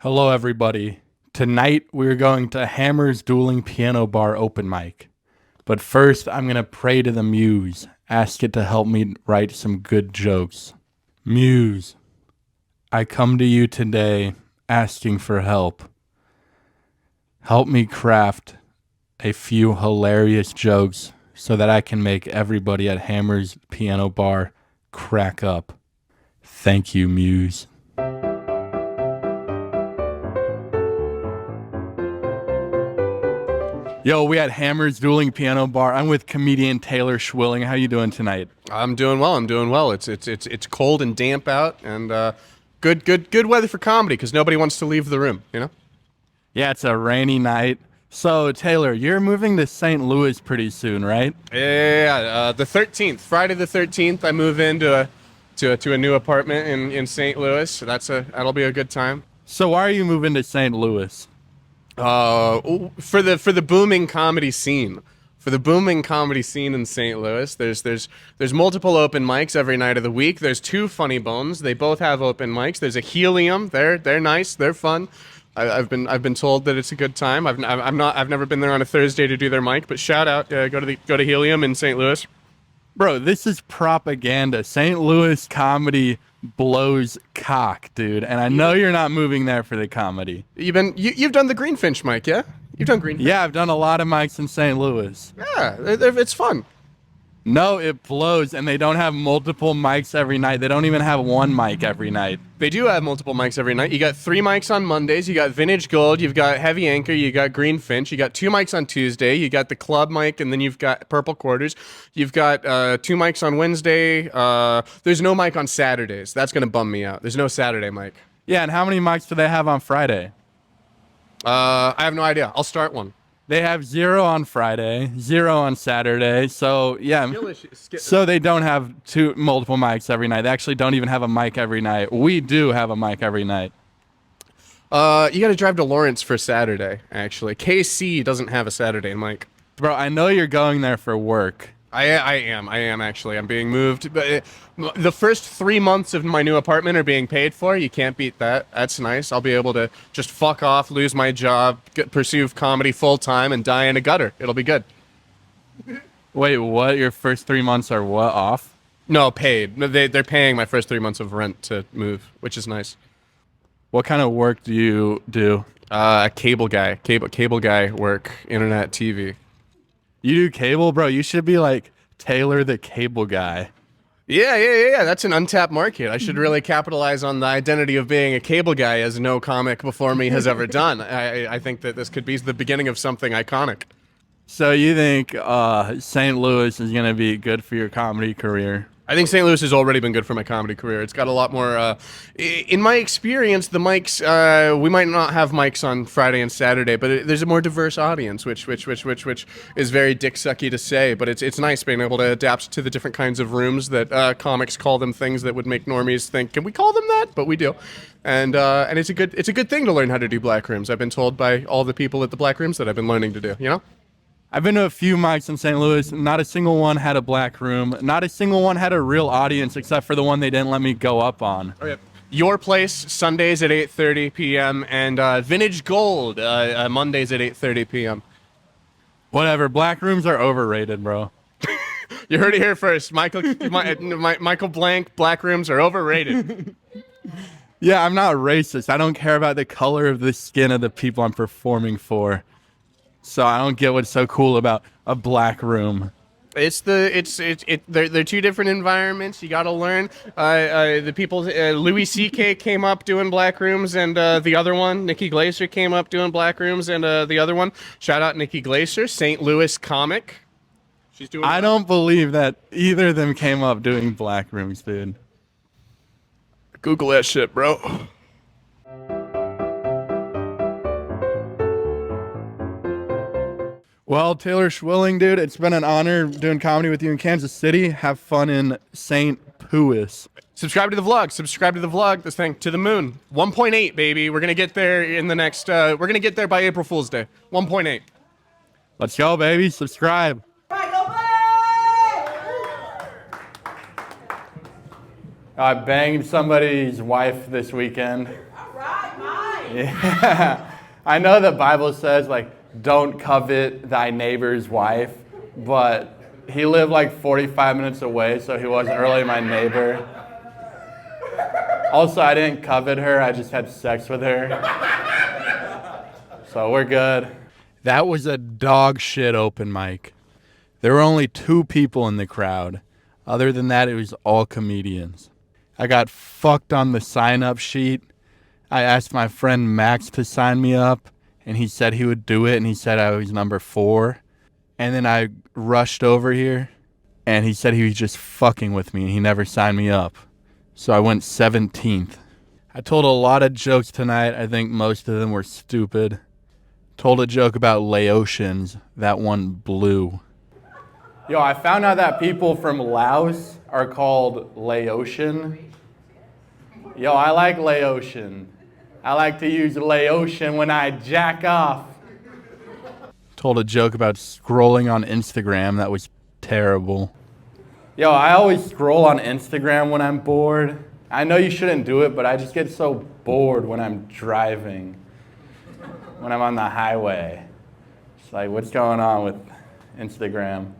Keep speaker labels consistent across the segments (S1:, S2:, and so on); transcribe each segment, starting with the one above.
S1: Hello, everybody. Tonight we're going to Hammer's Dueling Piano Bar open mic. But first, I'm going to pray to the Muse, ask it to help me write some good jokes. Muse, I come to you today asking for help. Help me craft a few hilarious jokes so that I can make everybody at Hammer's Piano Bar crack up. Thank you, Muse. Yo, we at Hammer's Dueling Piano Bar. I'm with comedian Taylor Schwilling. How you doing tonight?
S2: I'm doing well. It's cold and damp out, and good weather for comedy because nobody wants to leave the room. You know.
S1: Yeah, it's a rainy night. So Taylor, you're moving to St. Louis pretty soon, right?
S2: Yeah. The 13th, Friday the 13th, I move into a new apartment in St. Louis. So that'll be a good time.
S1: So why are you moving to St. Louis?
S2: For the booming comedy scene. For the booming comedy scene in St. Louis, there's multiple open mics every night of the week. There's two Funny Bones. They both have open mics. There's a Helium. They're nice. They're fun. I've been told that it's a good time. I've never been there on a Thursday to do their mic, but shout out, go to Helium in St. Louis.
S1: Bro, this is propaganda. St. Louis comedy blows cock, dude. And I know you're not moving there for the comedy.
S2: You've done the Greenfinch mic, yeah? You've done Greenfinch.
S1: Yeah, I've done a lot of mics in St. Louis.
S2: Yeah, it's fun.
S1: No, it blows, and they don't have multiple mics every night. They don't even have one mic every night.
S2: They do have multiple mics every night. You got 3 mics on Mondays. You got Vintage Gold. You've got Heavy Anchor. You got Greenfinch. You got 2 mics on Tuesday. You got the Club mic, and then you've got Purple Quarters. You've got 2 mics on Wednesday. There's no mic on Saturdays. That's gonna bum me out. There's no Saturday mic.
S1: Yeah, and how many mics do they have on Friday?
S2: I have no idea. I'll start one.
S1: They have 0 on Friday, 0 on Saturday. So yeah, so they don't have multiple mics every night. They actually don't even have a mic every night. We do have a mic every night.
S2: You got to drive to Lawrence for Saturday. Actually, KC doesn't have a Saturday mic.
S1: Bro, I know you're going there for work.
S2: I am actually. I'm being moved. But the first 3 months of my new apartment are being paid for. You can't beat that. That's nice. I'll be able to just fuck off, lose my job, pursue comedy full time, and die in a gutter. It'll be good.
S1: Wait, what? Your first 3 months are what, off?
S2: No, paid. No, they're paying my first 3 months of rent to move, which is nice.
S1: What kind of work do you do?
S2: Cable guy work, internet, TV.
S1: You do cable, bro? You should be like Taylor the Cable Guy.
S2: Yeah. That's an untapped market. I should really capitalize on the identity of being a cable guy, as no comic before me has ever done. I think that this could be the beginning of something iconic.
S1: So you think St. Louis is going to be good for your comedy career?
S2: I think St. Louis has already been good for my comedy career. It's got a lot more. In my experience, the mics, we might not have mics on Friday and Saturday, but there's a more diverse audience, which is very dick sucky to say, but it's nice being able to adapt to the different kinds of rooms that comics call them things that would make normies think, can we call them that? But we do, and it's a good thing to learn how to do black rooms. I've been told by all the people at the black rooms that I've been learning to do. You know.
S1: I've been to a few mics in St. Louis. Not a single one had a black room. Not a single one had a real audience except for the one they didn't let me go up on.
S2: Okay. Your Place, Sundays at 8:30 p.m. and Vintage Gold, Mondays at 8:30 p.m.
S1: Whatever. Black rooms are overrated, bro.
S2: You heard it here first. Michael Blanck, black rooms are overrated.
S1: Yeah, I'm not racist. I don't care about the color of the skin of the people I'm performing for. So I don't get what's so cool about a black room.
S2: They're 2 different environments. You got to learn. The people, Louis C.K. came up doing black rooms, and the other one, Nikki Glaser, came up doing black rooms, and the other one, shout out Nikki Glaser, St. Louis comic. She's doing.
S1: I don't believe that either of them came up doing black rooms, dude.
S2: Google that shit, bro.
S1: Well, Taylor Schwilling, dude, it's been an honor doing comedy with you in Kansas City. Have fun in St. Louis.
S2: Subscribe to the vlog. This thing to the moon. 1.8, baby. We're gonna get there in the next. We're gonna get there by April Fool's Day. 1.8.
S1: Let's go, baby. Subscribe. I banged somebody's wife this weekend.
S3: All right, nice.
S1: Yeah. I know the Bible says, like, don't covet thy neighbor's wife, but he lived like 45 minutes away, so he wasn't really my neighbor. Also, I didn't covet her, I just had sex with her. So we're good. That was a dog shit open mic. There were only 2 people in the crowd. Other than that, it was all comedians. I got fucked on the sign-up sheet. I asked my friend Max to sign me up, and he said he would do it, and he said I was number 4. And then I rushed over here, and he said he was just fucking with me, and he never signed me up. So I went 17th. I told a lot of jokes tonight. I think most of them were stupid. Told a joke about Laotians. That one blew. Yo, I found out that people from Laos are called Laotian. Yo, I like Laotian. I like to use Laotian when I jack off. Told a joke about scrolling on Instagram. That was terrible. Yo, I always scroll on Instagram when I'm bored. I know you shouldn't do it, but I just get so bored when I'm driving. When I'm on the highway. It's like, what's going on with Instagram?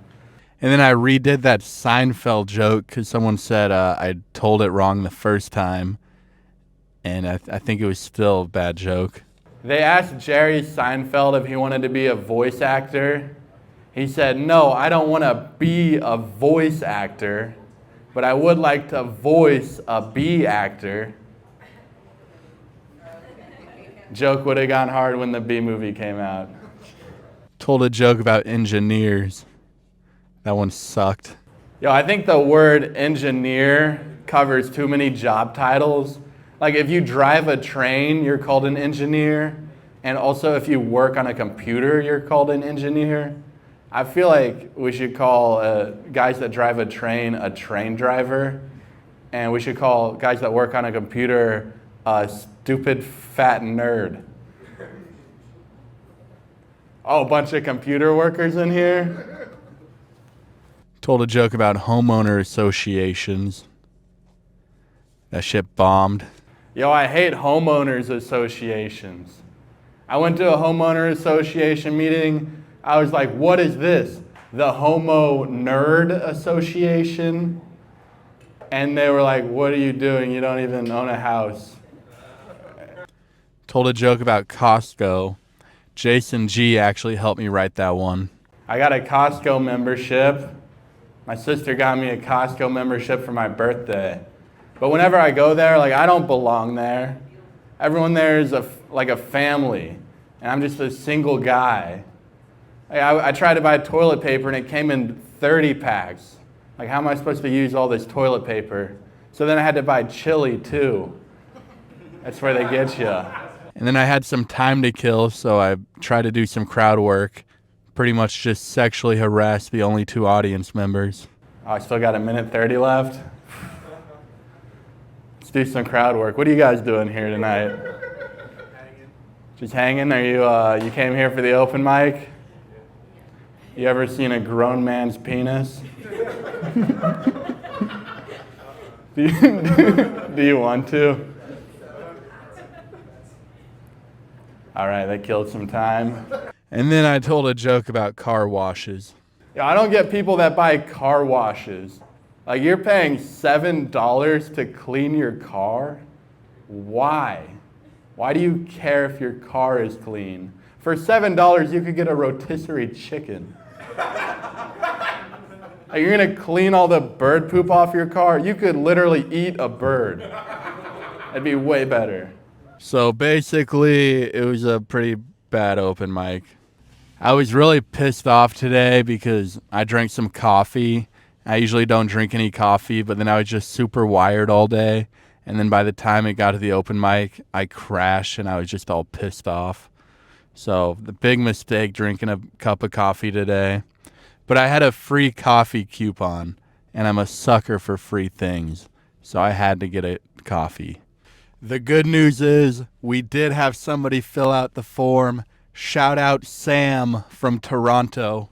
S1: And then I redid that Seinfeld joke because someone said I told it wrong the first time. And I think it was still a bad joke. They asked Jerry Seinfeld if he wanted to be a voice actor. He said, no, I don't want to be a voice actor, but I would like to voice a B actor. Joke would have gone hard when the B movie came out. Told a joke about engineers. That one sucked. Yo, I think the word engineer covers too many job titles. Like if you drive a train, you're called an engineer. And also if you work on a computer, you're called an engineer. I feel like we should call guys that drive a train driver. And we should call guys that work on a computer a stupid fat nerd. Oh, a bunch of computer workers in here? Told a joke about homeowner associations. That shit bombed. Yo, I hate homeowners associations. I went to a homeowner association meeting. I was like, what is this? The Homo Nerd Association? And they were like, what are you doing? You don't even own a house. Told a joke about Costco. Jason G actually helped me write that one. I got a Costco membership. My sister got me a Costco membership for my birthday. But whenever I go there, like I don't belong there. Everyone there is like a family, and I'm just a single guy. I tried to buy toilet paper, and it came in 30 packs. Like, how am I supposed to use all this toilet paper? So then I had to buy chili, too. That's where they get you. And then I had some time to kill, so I tried to do some crowd work. Pretty much just sexually harassed the only 2 audience members. Oh, I still got 1:30 left. Let's do some crowd work. What are you guys doing here tonight? Hanging. Just hanging? Are you came here for the open mic? You ever seen a grown man's penis? Do you want to? All right, that killed some time. And then I told a joke about car washes. Yeah, I don't get people that buy car washes. Like, you're paying $7 to clean your car? Why? Why do you care if your car is clean? For $7, you could get a rotisserie chicken. Like, you're gonna clean all the bird poop off your car? You could literally eat a bird. That'd be way better. So basically, it was a pretty bad open mic. I was really pissed off today because I drank some coffee. I usually don't drink any coffee, but then I was just super wired all day. And then by the time it got to the open mic, I crashed and I was just all pissed off. So the big mistake drinking a cup of coffee today. But I had a free coffee coupon, and I'm a sucker for free things. So I had to get a coffee. The good news is we did have somebody fill out the form. Shout out Sam from Toronto.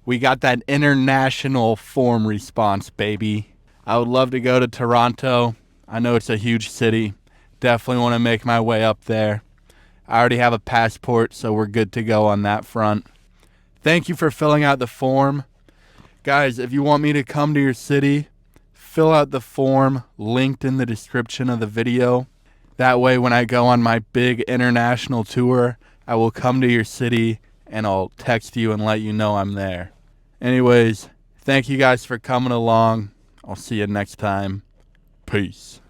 S1: We got that international form response, baby. I would love to go to Toronto. I know it's a huge city. Definitely want to make my way up there. I already have a passport, so we're good to go on that front. Thank you for filling out the form. Guys, if you want me to come to your city, fill out the form linked in the description of the video. That way, when I go on my big international tour, I will come to your city and I'll text you and let you know I'm there. Anyways, thank you guys for coming along. I'll see you next time. Peace.